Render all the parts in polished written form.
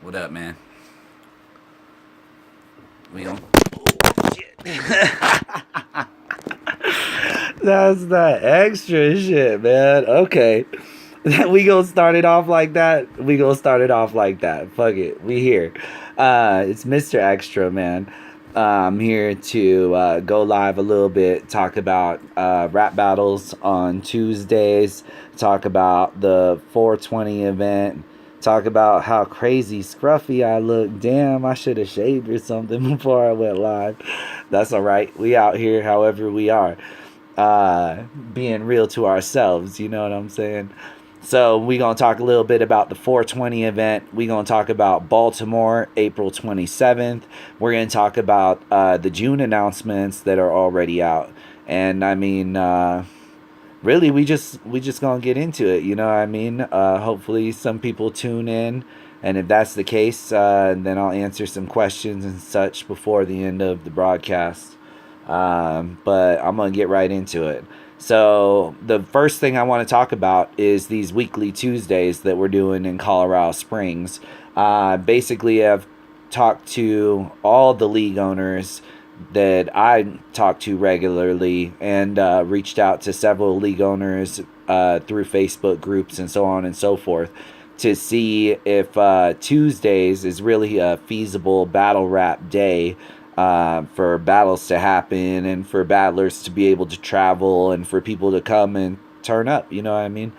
What up, man? We on? That's that extra shit, man. Okay. We gonna start it off like that. Fuck it. We here. It's Mr. Extra, man. I'm here to go live a little bit, talk about rap battles on Tuesdays, talk about the 420 event, talk about how crazy scruffy I look. Damn, I should have shaved or something before I went live. That's alright. We out here however we are. Being real to ourselves, you know what I'm saying? So we're going to talk a little bit about the 420 event. We're going to talk about Baltimore, April 27th. We're going to talk about the June announcements that are already out. And I mean, really, we just going to get into it, you know what I mean? Hopefully some people tune in. And if that's the case, then I'll answer some questions and such before the end of the broadcast. But I'm going to get right into it. So the first thing I want to talk about is these weekly Tuesdays that we're doing in Colorado Springs. Basically, I've talked to all the league owners that I talk to regularly and reached out to several league owners through Facebook groups and so on and so forth to see if Tuesdays is really a feasible battle rap day for battles to happen and for battlers to be able to travel and for people to come and turn up, you know what I mean?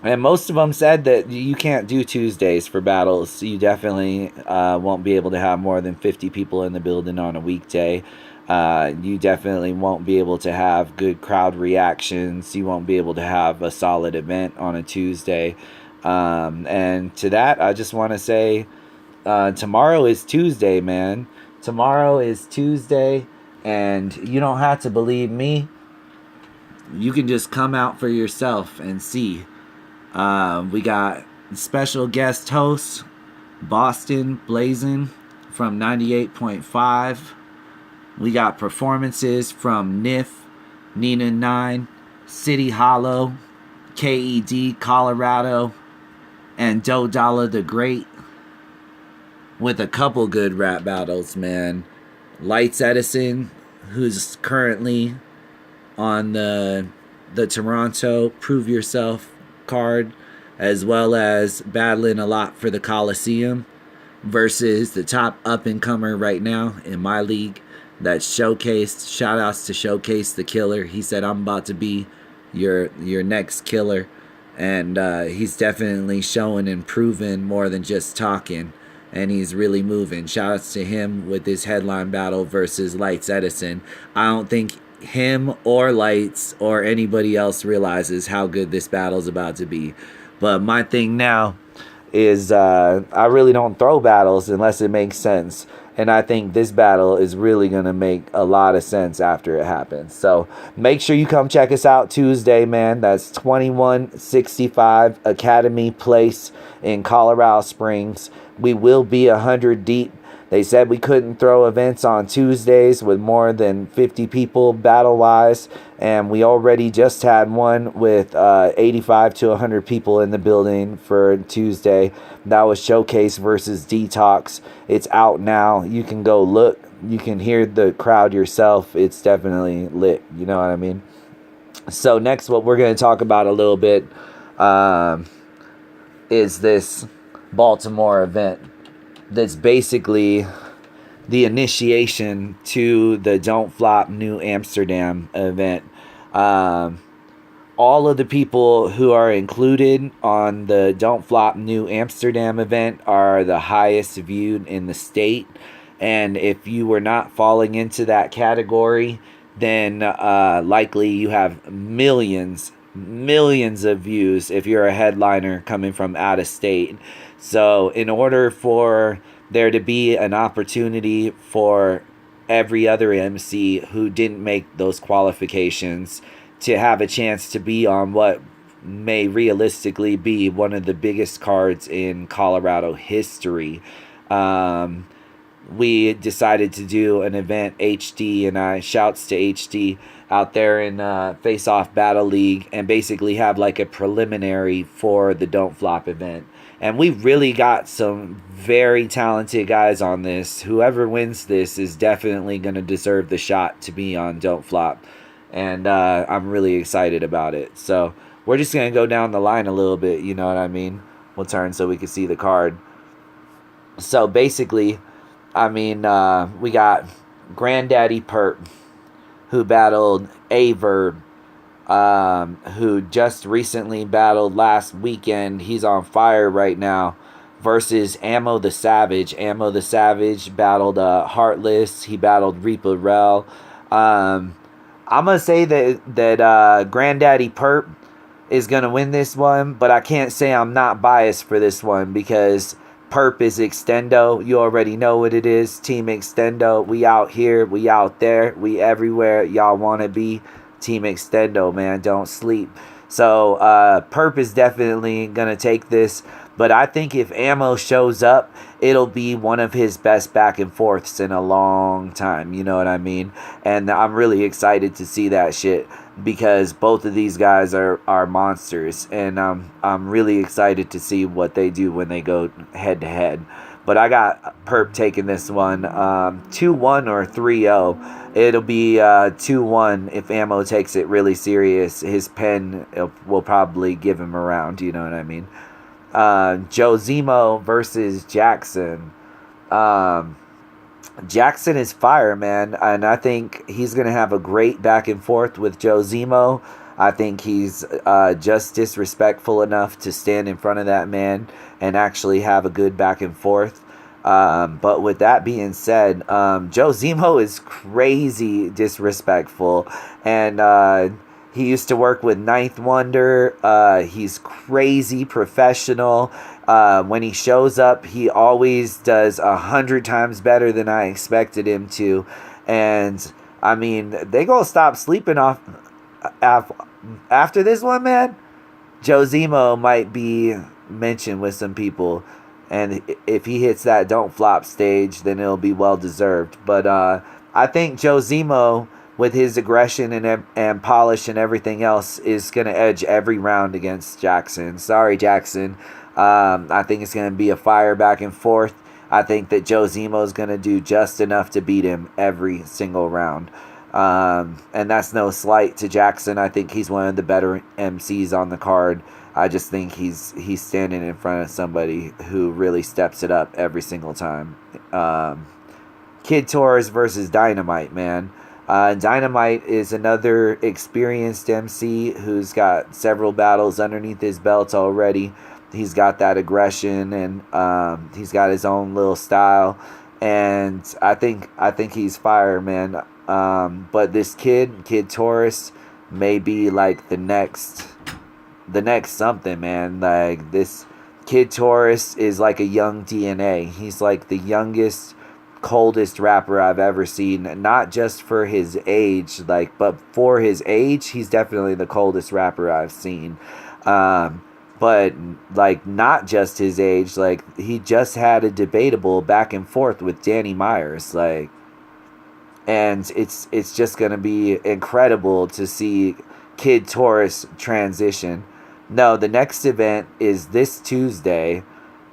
And most of them said that you can't do Tuesdays for battles. You definitely won't be able to have more than 50 people in the building on a weekday. You definitely won't be able to have good crowd reactions. You won't be able to have a solid event on a Tuesday. And to that, I just want to say, tomorrow is Tuesday, man. Tomorrow is Tuesday, and you don't have to believe me. You can just come out for yourself and see. We got special guest host, Boston Blazing from 98.5. We got performances from NIF, Nina 9, City Hollow, KED Colorado, and Doe Dollar the Great. With a couple good rap battles, man. Lights Edison, who's currently on the Toronto Prove Yourself card, as well as battling a lot for the Coliseum, versus the top up-and-comer right now in my league that's Showcased. Shout-outs to Showcase the Killer. He said, I'm about to be your next killer. And he's definitely showing and proving more than just talking. And he's really moving. Shoutouts to him with his headline battle versus Lights Edison. I don't think him or Lights or anybody else realizes how good this battle's about to be. But my thing now is I really don't throw battles unless it makes sense. And I think this battle is really going to make a lot of sense after it happens. So make sure you come check us out Tuesday, man. That's 2165 Academy Place in Colorado Springs. We will be 100 deep. They said we couldn't throw events on Tuesdays with more than 50 people battle-wise. And we already just had one with 85 to 100 people in the building for Tuesday. That was Showcase versus Detox. It's out now. You can go look. You can hear the crowd yourself. It's definitely lit. You know what I mean? So next, what we're going to talk about a little bit is this Baltimore event. That's basically the initiation to the Don't Flop New Amsterdam event. All of the people who are included on the Don't Flop New Amsterdam event are the highest viewed in the state. And if you were not falling into that category, then likely you have millions of views if you're a headliner coming from out of state. So in order for there to be an opportunity for every other MC who didn't make those qualifications to have a chance to be on what may realistically be one of the biggest cards in Colorado history, we decided to do an event. HD and I, shouts to HD, out there in Face Off Battle League and basically have like a preliminary for the Don't Flop event. And we really got some very talented guys on this. Whoever wins this is definitely going to deserve the shot to be on Don't Flop. And I'm really excited about it. So we're just going to go down the line a little bit, you know what I mean? We'll turn so we can see the card. So basically, I mean, we got Granddaddy Perp, who battled Averb, who just recently battled last weekend. He's on fire right now. Versus Ammo the Savage. Ammo the Savage battled Heartless. He battled Reaper Rel. I'm gonna say that Granddaddy Perp is gonna win this one, but I can't say I'm not biased for this one because Perp is Extendo. You already know what it is. Team Extendo. We out here. We out there. We everywhere y'all want to be. Team Extendo, man. Don't sleep. So, Perp is definitely going to take this. But I think if Ammo shows up, it'll be one of his best back and forths in a long time. You know what I mean? And I'm really excited to see that shit because both of these guys are monsters. And I'm really excited to see what they do when they go head to head. But I got Perp taking this one 2-1 or 3-0. It'll be 2-1 if Ammo takes it really serious. His pen will probably give him a round. You know what I mean? Joe Zemo versus Jackson. Jackson is fire, man. And I think he's going to have a great back and forth with Joe Zemo. I think he's just disrespectful enough to stand in front of that man and actually have a good back and forth. But with that being said, Joe Zemo is crazy disrespectful. And he used to work with Ninth Wonder. He's crazy professional. When he shows up, he always does 100 times better than I expected him to. And, I mean, they gonna stop sleeping off after this one, man. Joe Zemo might be mentioned with some people. And if he hits that Don't Flop stage, then it'll be well-deserved. But I think Joe Zemo, with his aggression and polish and everything else, is going to edge every round against Jackson. Sorry, Jackson. I think it's going to be a fire back and forth. I think that Joe Zemo is going to do just enough to beat him every single round. And that's no slight to Jackson. I think he's one of the better MCs on the card. I just think he's standing in front of somebody who really steps it up every single time. Kid Torres versus Dynamite, man. Dynamite is another experienced MC who's got several battles underneath his belt already. He's got that aggression and he's got his own little style. And I think he's fire, man. But this Kid Torres, may be like the next something, man. Like, this Kid Torres is like a young DNA. He's like the youngest, coldest rapper I've ever seen. Not just for his age, but for his age, he's definitely the coldest rapper I've seen. But not just his age. He just had a debatable back and forth with Danny Myers. And it's just gonna be incredible to see Kid Torres transition. No, the next event is this Tuesday,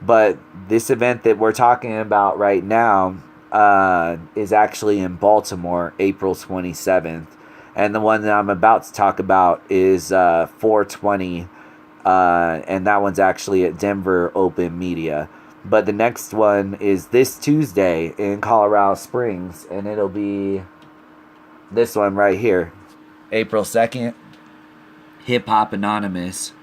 but this event that we're talking about right now is actually in Baltimore, April 27th. And the one that I'm about to talk about is 420, and that one's actually at Denver Open Media. But the next one is this Tuesday in Colorado Springs, and it'll be this one right here, April 2nd, Hip Hop Anonymous.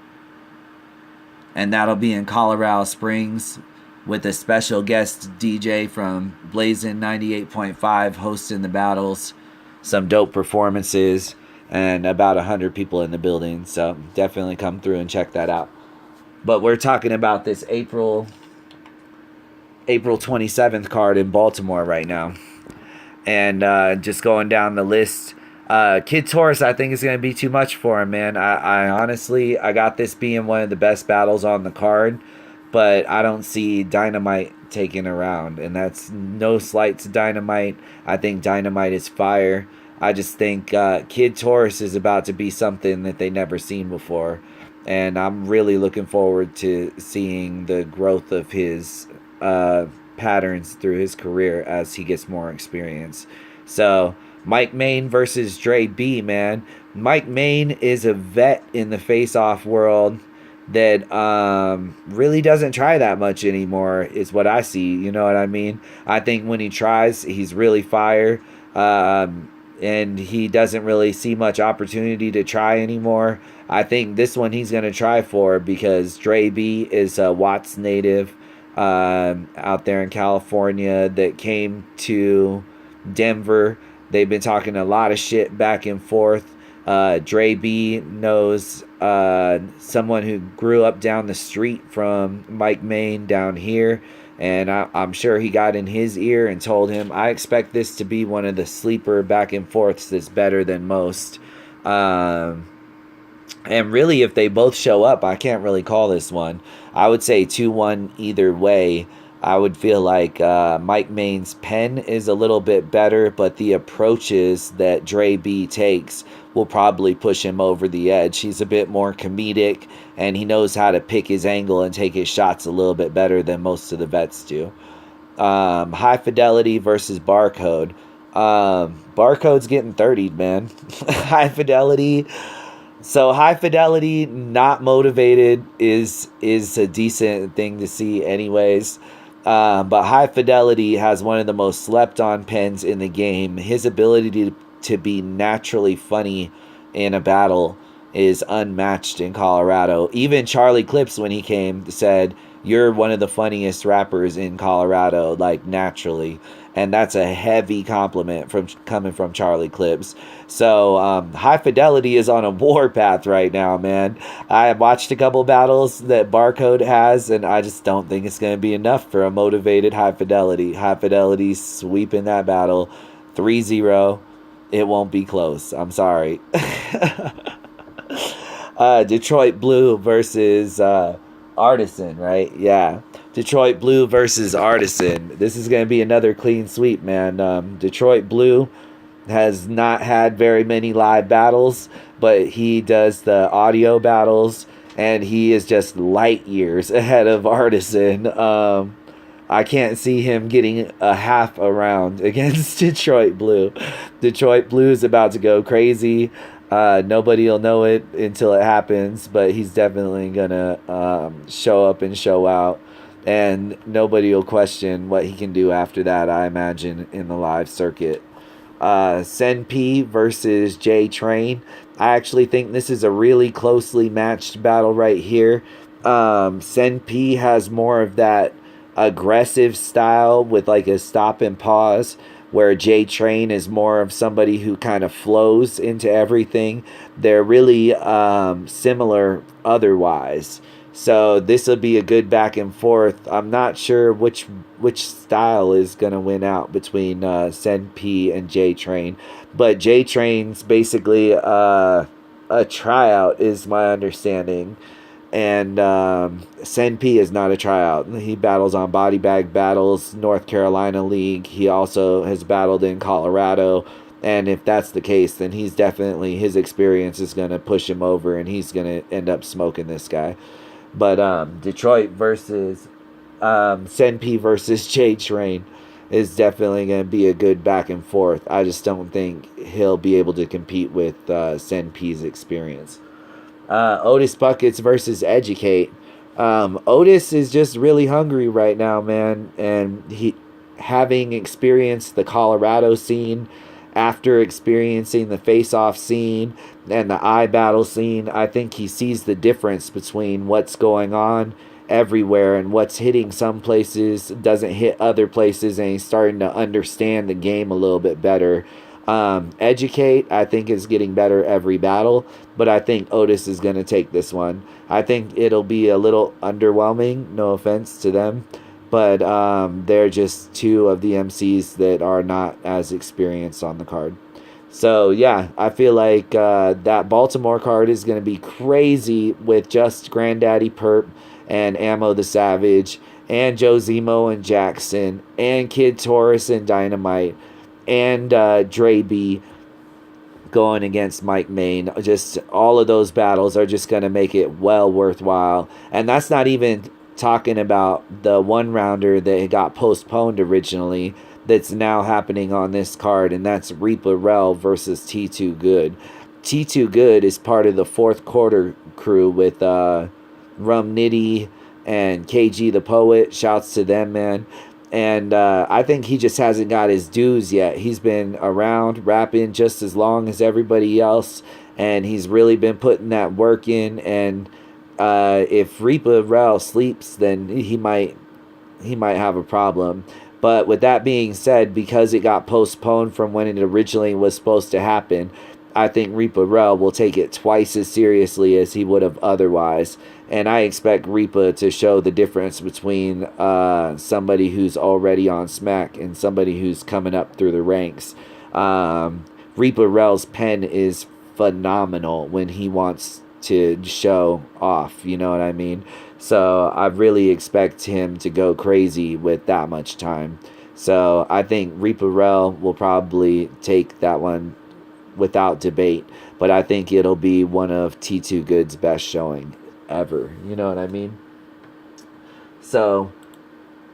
And that'll be in Colorado Springs with a special guest DJ from Blazin' 98.5 hosting the battles, some dope performances, and about 100 people in the building. So definitely come through and check that out. But we're talking about this April 27th card in Baltimore right now. And just going down the list, Kid Torres, I think, is going to be too much for him, man. I honestly, I got this being one of the best battles on the card, but I don't see Dynamite taking a round, and that's no slight to Dynamite. I think Dynamite is fire. I just think Kid Torres is about to be something that they never seen before. And I'm really looking forward to seeing the growth of his patterns through his career as he gets more experience. So, Mike Main versus Dre B Man. Mike Main is a vet in the face-off world that really doesn't try that much anymore, is what I see. You know what I mean? I think when he tries, he's really fire. And he doesn't really see much opportunity to try anymore. I think this one he's going to try for, because Dre B is a Watts native out there in California that came to Denver. They've been talking a lot of shit back and forth. Dre B knows someone who grew up down the street from Mike Main down here. And I'm sure he got in his ear and told him, I expect this to be one of the sleeper back and forths that's better than most. And really, if they both show up, I can't really call this one. I would say 2-1 either way. I would feel like Mike Main's pen is a little bit better, but the approaches that Dre B takes will probably push him over the edge. He's a bit more comedic, and he knows how to pick his angle and take his shots a little bit better than most of the vets do. High Fidelity versus Barcode. Barcode's getting 30'd, man. High Fidelity... So High Fidelity, not motivated, is a decent thing to see anyways. But High Fidelity has one of the most slept on pens in the game. His ability to be naturally funny in a battle is unmatched in Colorado. Even Charlie Clips, when he came, said, you're one of the funniest rappers in Colorado, like naturally. And that's a heavy compliment from coming from Charlie Clips. So High Fidelity is on a warpath right now, man. I watched a couple battles that Barcode has, and I just don't think it's going to be enough for a motivated High Fidelity. High Fidelity's sweeping that battle 3-0. It won't be close. I'm sorry. Detroit Blue versus Artisan, right? Yeah. Detroit Blue versus Artisan. This is going to be another clean sweep, man. Detroit Blue has not had very many live battles, but he does the audio battles, and he is just light years ahead of Artisan. I can't see him getting a half a round against Detroit Blue. Detroit Blue is about to go crazy. Nobody will know it until it happens, but he's definitely going to show up and show out. And nobody will question what he can do after that, I imagine, in the live circuit. Sen P versus J Train. I actually think this is a really closely matched battle right here. Sen P has more of that aggressive style with like a stop and pause, where J Train is more of somebody who kind of flows into everything. They're really similar otherwise. So this will be a good back and forth. I'm not sure which style is going to win out between Sen P and J Train. But J Train's basically a tryout is my understanding. And Sen P is not a tryout. He battles on Body Bag Battles, North Carolina League. He also has battled in Colorado. And if that's the case, then he's definitely, his experience is going to push him over, and he's going to end up smoking this guy. But Detroit versus Sen P versus J Train is definitely going to be a good back and forth. I just don't think he'll be able to compete with Sen P's experience. Otis Buckets versus Educate. Otis is just really hungry right now, man. And he, having experienced the Colorado scene, after experiencing the face-off scene and the battle scene, I think he sees the difference between what's going on everywhere and what's hitting some places doesn't hit other places, and he's starting to understand the game a little bit better. Educate, I think, is getting better every battle, but I think Otis is going to take this one. I think it'll be a little underwhelming, no offense to them, but they're just two of the MCs that are not as experienced on the card. So, yeah, I feel like that Baltimore card is going to be crazy with just Granddaddy Perp and Ammo the Savage and Joe Zemo and Jackson and Kid Torres and Dynamite and Dre B. going against Mike Main. Just all of those battles are just going to make it well worthwhile. And that's not even talking about the one rounder that got postponed originally that's now happening on this card, and that's Reaper Rel versus T2 Good. T2 Good is part of the fourth quarter crew with Rum Nitty and KG the Poet. Shouts to them, man. And I think he just hasn't got his dues yet. He's been around rapping just as long as everybody else, and he's really been putting that work in. And if Reaper Rel sleeps, then he might have a problem. But with that being said, because it got postponed from when it originally was supposed to happen, I think Reaper Rel will take it twice as seriously as he would have otherwise. And I expect Reaper to show the difference between somebody who's already on Smack and somebody who's coming up through the ranks. Reaper Rel's pen is phenomenal when he wants to show off, you know what I mean? So I really expect him to go crazy with that much time. So I think Reaper Rel will probably take that one without debate, but I think it'll be one of T2 Good's best showing ever, you know what I mean? So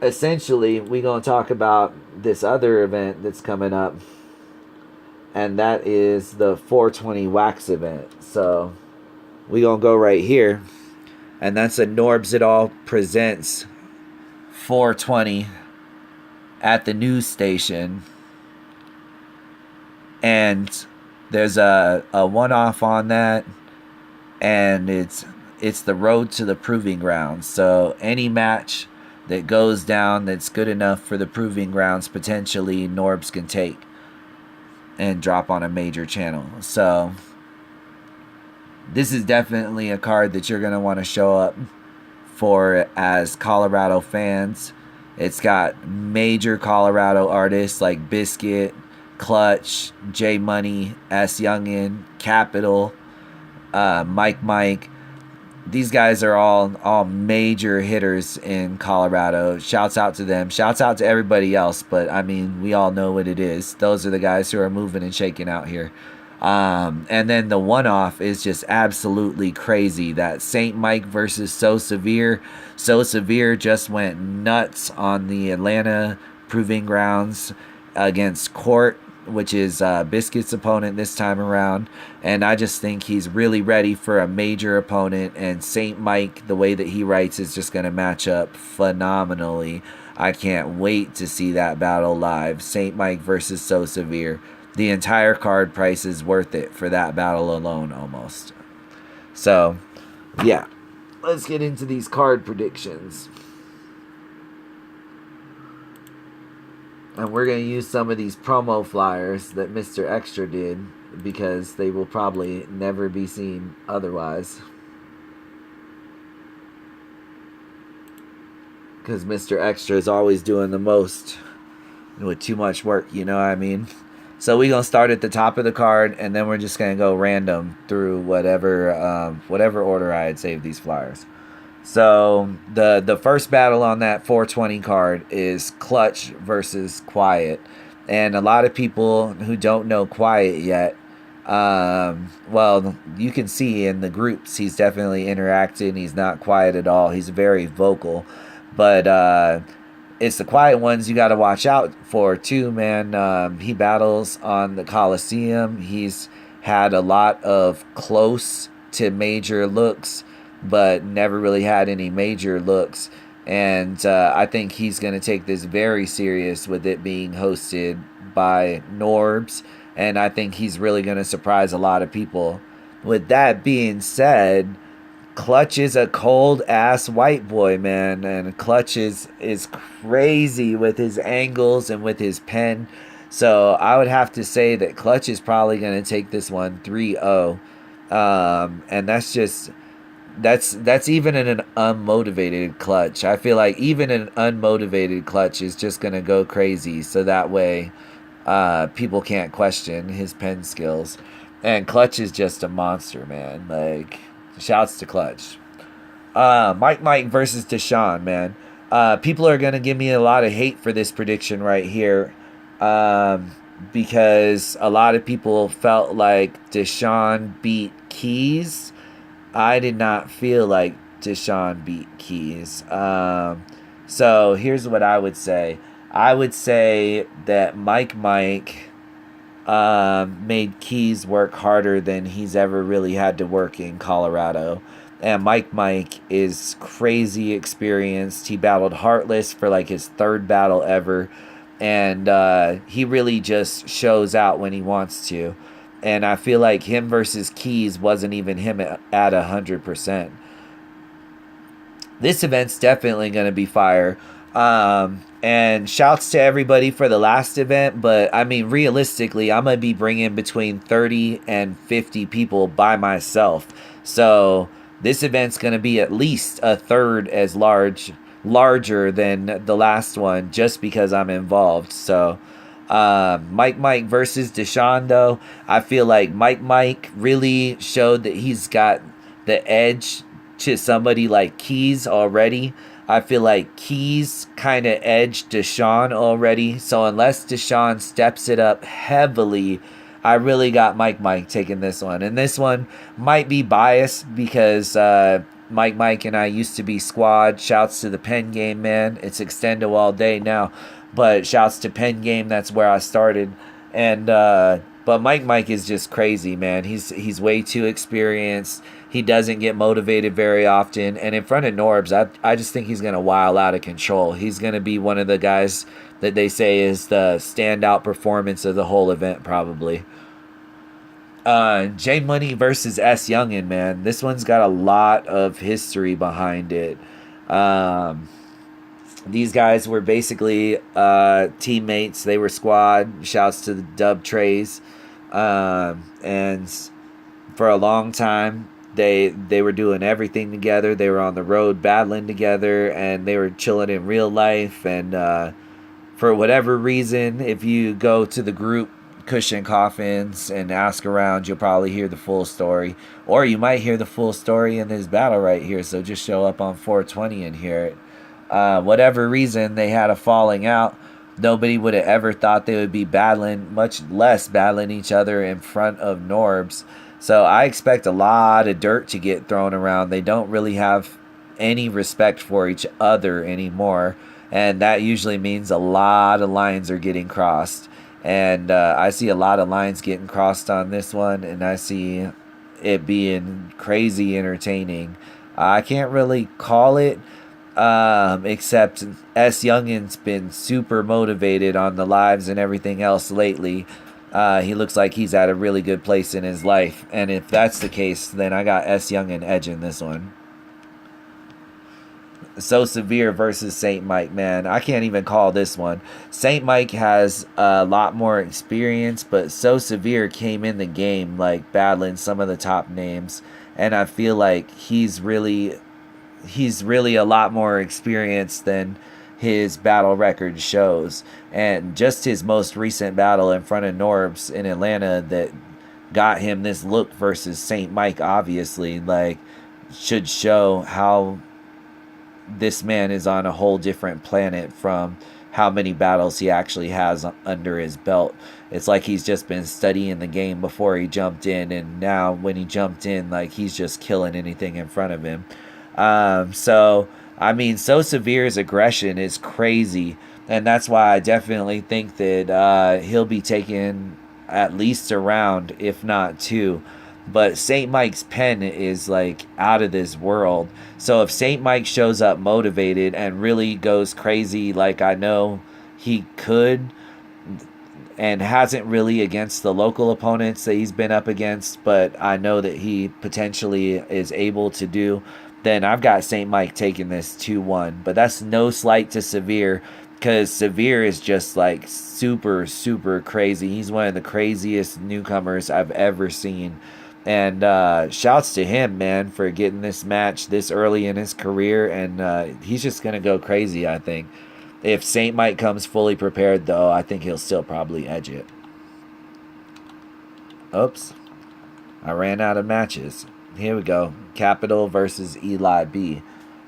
essentially we're going to talk about this other event that's coming up, and that is the 420 wax event. So we're going to go right here, and that's a Norbs It All presents 420 at the news station, and there's a one-off on that, and it's the road to the proving grounds. So any match that goes down that's good enough for the proving grounds, potentially Norbs can take and drop on a major channel. So this is definitely a card that you're going to want to show up for as Colorado fans. It's got major Colorado artists like Biscuit, Clutch, J Money, S Youngin, Capital, Mike. These guys are all major hitters in Colorado. Shouts out to them. Shouts out to everybody else, but I mean, we all know what it is. Those are the guys who are moving and shaking out here. And then the one-off is just absolutely crazy. That Saint Mike versus So Severe. So Severe just went nuts on the Atlanta proving grounds against Court, which is Biscuit's opponent this time around. And I just think he's really ready for a major opponent. And Saint Mike, the way that he writes, is just going to match up phenomenally. I can't wait to see that battle live. Saint Mike versus So Severe. The entire card price is worth it for that battle alone, almost. So, yeah. Let's get into these card predictions. And we're going to use some of these promo flyers that Mr. Extra did, because they will probably never be seen otherwise. Because Mr. Extra is always doing the most with too much work, you know what I mean? So we're going to start at the top of the card, and then we're just going to go random through whatever order I had saved these flyers. So the first battle on that 420 card is Clutch versus Quiet. And a lot of people who don't know Quiet yet, well, you can see in the groups he's definitely interacting. He's not quiet at all. He's very vocal. But it's the quiet ones you got to watch out for too, man. He battles on the Coliseum. He's had a lot of close to major looks, but never really had any major looks. And I think he's going to take this very serious with it being hosted by Norbs. And I think he's really going to surprise a lot of people. With that being said, Clutch is a cold-ass white boy, man. And Clutch is crazy with his angles and with his pen. So I would have to say that Clutch is probably going to take this one 3-0. And that's just... That's even in an unmotivated Clutch. I feel like even an unmotivated Clutch is just going to go crazy. So that way people can't question his pen skills. And Clutch is just a monster, man. Like, shouts to Clutch. Mike versus Deshaun, man. People are going to give me a lot of hate for this prediction right here. because a lot of people felt like Deshaun beat Keys. I did not feel like Deshaun beat Keys. So here's what I would say. I would say that Mike made Keys work harder than he's ever really had to work in Colorado. And Mike is crazy experienced. He battled Heartless for like his third battle ever. And he really just shows out when he wants to. And I feel like him versus Keys wasn't even him at 100%. This event's definitely going to be fire. And shouts to everybody for the last event. But, I mean, realistically, I'm going to be bringing between 30 and 50 people by myself. So, this event's going to be at least a third as larger than the last one just because I'm involved. So, Mike versus Deshaun, though, I feel like Mike really showed that he's got the edge to somebody like Keys already. I feel like Keys kind of edged Deshaun already. So unless Deshaun steps it up heavily, I really got Mike taking this one. And this one might be biased because Mike and I used to be squad. Shouts to the Pen Game, man. It's extendo all day now. But shouts to Pen Game. That's where I started. And but Mike is just crazy, man. He's way too experienced. He doesn't get motivated very often. And in front of Norbs, I just think he's going to wild out of control. He's going to be one of the guys that they say is the standout performance of the whole event, probably. J Money versus S Youngin, man. This one's got a lot of history behind it. These guys were basically teammates. They were squad. Shouts to the Dub Trays. And for a long time, they were doing everything together. They were on the road battling together, and they were chilling in real life. And for whatever reason, if you go to the group Cushion Coffins and ask around, you'll probably hear the full story. Or you might hear the full story in this battle right here. So just show up on 420 and hear it. Whatever reason, they had a falling out. Nobody would have ever thought they would be battling, much less battling each other in front of Norbs. So I expect a lot of dirt to get thrown around. They don't really have any respect for each other anymore. And that usually means a lot of lines are getting crossed. And I see a lot of lines getting crossed on this one. And I see it being crazy entertaining. I can't really call it. Except S Youngin's been super motivated on the lives and everything else lately. He looks like he's at a really good place in his life. And if that's the case, then I got S Youngin edging this one. So Severe versus Saint Mike, man. I can't even call this one. Saint Mike has a lot more experience, but So Severe came in the game like battling some of the top names. And I feel like he's really a lot more experienced than his battle record shows. And just his most recent battle in front of Norbs in Atlanta that got him this look versus Saint Mike, obviously, like, should show how this man is on a whole different planet from how many battles he actually has under his belt. It's like he's just been studying the game before he jumped in, and now when he jumped in, like, he's just killing anything in front of him. So I mean, So Severe's aggression is crazy, and that's why I definitely think that he'll be taking at least a round, if not two. But St. Mike's pen is like out of this world. So if St. Mike shows up motivated and really goes crazy like I know he could, and hasn't really against the local opponents that he's been up against, but I know that he potentially is able to do, then I've got St. Mike taking this 2-1. But that's no slight to Severe, because Severe is just like super, super crazy. He's one of the craziest newcomers I've ever seen. And shouts to him, man, for getting this match this early in his career. And he's just going to go crazy, I think. If St. Mike comes fully prepared, though, I think he'll still probably edge it. Oops. I ran out of matches. Here we go. Capital versus Eli B.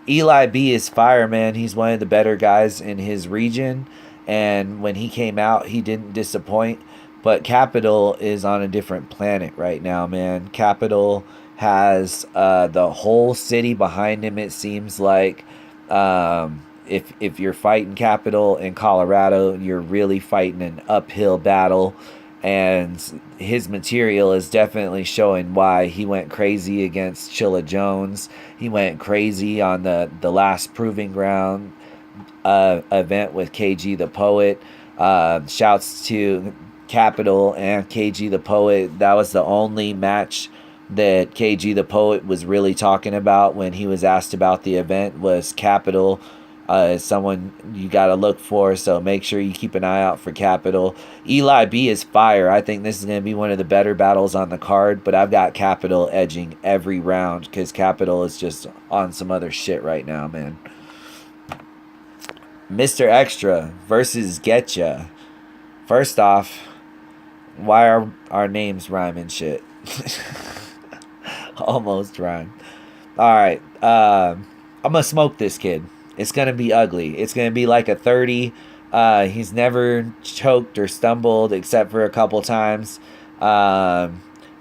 Eli B is fire, man. He's one of the better guys in his region. And when he came out, he didn't disappoint. But Capital is on a different planet right now, man. Capital has the whole city behind him, it seems like. If you're fighting Capital in Colorado, you're really fighting an uphill battle. And his material is definitely showing why he went crazy against Chilla Jones. He went crazy on the last Proving Ground event with KG the Poet. Shouts to Capital and KG the Poet. That was the only match that KG the Poet was really talking about when he was asked about the event, was Capital. Someone you got to look for, so make sure you keep an eye out for Capital. Eli B is fire. I think this is going to be one of the better battles on the card, but I've got Capital edging every round because Capital is just on some other shit right now, man. Mr. Extra versus Getcha. First off, why are our names rhyming shit? Almost rhyme. Alright, I'm going to smoke this kid. It's going to be ugly. It's going to be like a 30. He's never choked or stumbled except for a couple times.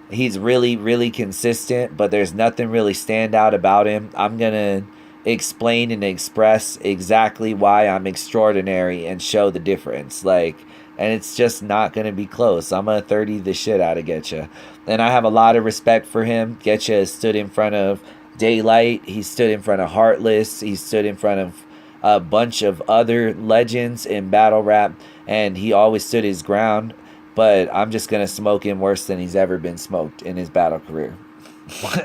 He's really, really consistent, but there's nothing really stand out about him. I'm going to explain and express exactly why I'm extraordinary and show the difference. And it's just not going to be close. I'm going to 30 the shit out of Getcha. And I have a lot of respect for him. Getcha has stood in front of Daylight. He stood in front of Heartless. He stood in front of a bunch of other legends in battle rap. And he always stood his ground. But I'm just going to smoke him worse than he's ever been smoked in his battle career.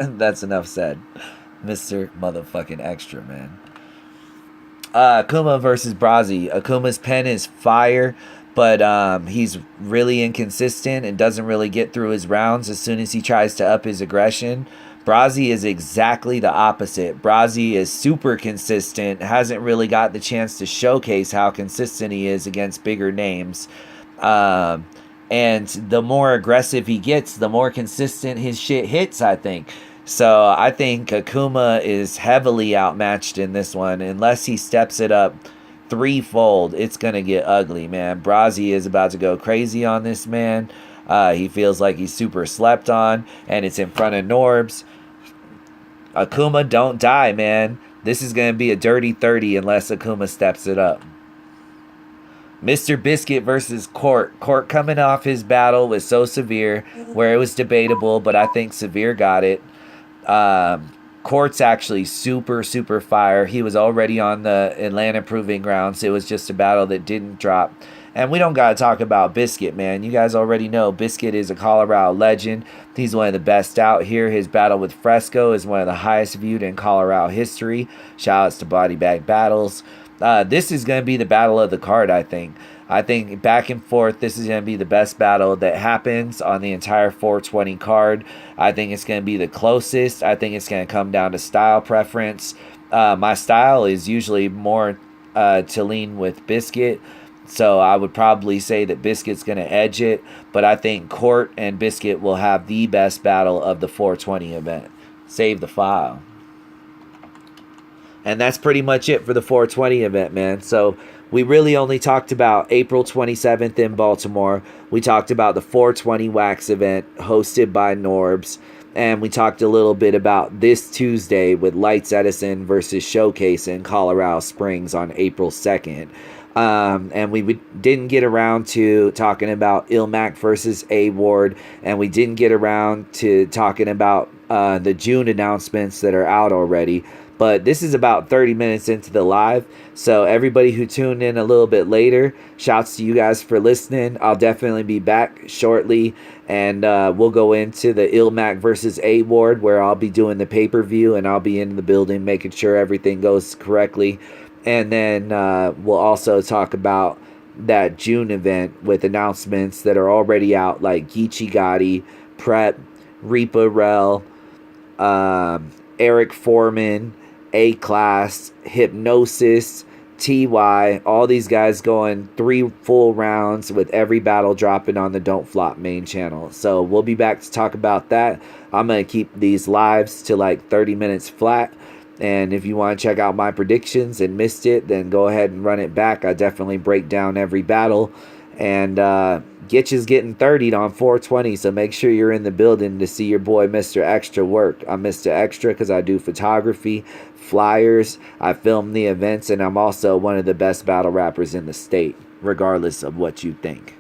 That's enough said. Mr. Motherfucking Extra, man. Akuma versus Brasi. Akuma's pen is fire, but he's really inconsistent and doesn't really get through his rounds as soon as he tries to up his aggression. Brasi is exactly the opposite. Brasi is super consistent, hasn't really got the chance to showcase how consistent he is against bigger names. And the more aggressive he gets, the more consistent his shit hits, I think. So I think Akuma is heavily outmatched in this one. Unless he steps it up threefold, it's going to get ugly, man. Brasi is about to go crazy on this man. He feels like he's super slept on, and it's in front of Norbs. Akuma, don't die, man. This is going to be a dirty 30 unless Akuma steps it up. Mr. Biscuit versus Court. Court coming off his battle was so severe where it was debatable, but I think Severe got it. Court's actually super, super fire. He was already on the Atlanta Proving Grounds. It was just a battle that didn't drop. And we don't got to talk about Biscuit, man. You guys already know Biscuit is a Colorado legend. He's one of the best out here. His battle with Fresco is one of the highest viewed in Colorado history. Shout outs to Body Bag Battles. This is going to be the battle of the card, I think. I think back and forth, this is going to be the best battle that happens on the entire 420 card. I think it's going to be the closest. I think it's going to come down to style preference. My style is usually more to lean with Biscuit. So I would probably say that Biscuit's going to edge it. But I think Court and Biscuit will have the best battle of the 420 event. Save the file. And that's pretty much it for the 420 event, man. So we really only talked about April 27th in Baltimore. We talked about the 420 Wax event hosted by Norbs. And we talked a little bit about this Tuesday with Lights Edison versus Showcase in Colorado Springs on April 2nd. And we didn't get around to talking about Illmac versus A-Ward. And we didn't get around to talking about the June announcements that are out already. But this is about 30 minutes into the live. So everybody who tuned in a little bit later, shouts to you guys for listening. I'll definitely be back shortly. And we'll go into the Illmac versus A-Ward, where I'll be doing the pay-per-view. And I'll be in the building making sure everything goes correctly. And then we'll also talk about that June event with announcements that are already out, like Geechee Gotti, Prep, Reaper Rel, Eric Foreman, A-Class, Hypnosis, TY, all these guys going 3 full rounds with every battle dropping on the Don't Flop main channel. So we'll be back to talk about that. I'm going to keep these lives to like 30 minutes flat. And if you want to check out my predictions and missed it, then go ahead and run it back. I definitely break down every battle. And Gitch getting 30'd on 420, so make sure you're in the building to see your boy Mr. Extra work. I'm Mr. Extra because I do photography, flyers, I film the events, and I'm also one of the best battle rappers in the state, regardless of what you think.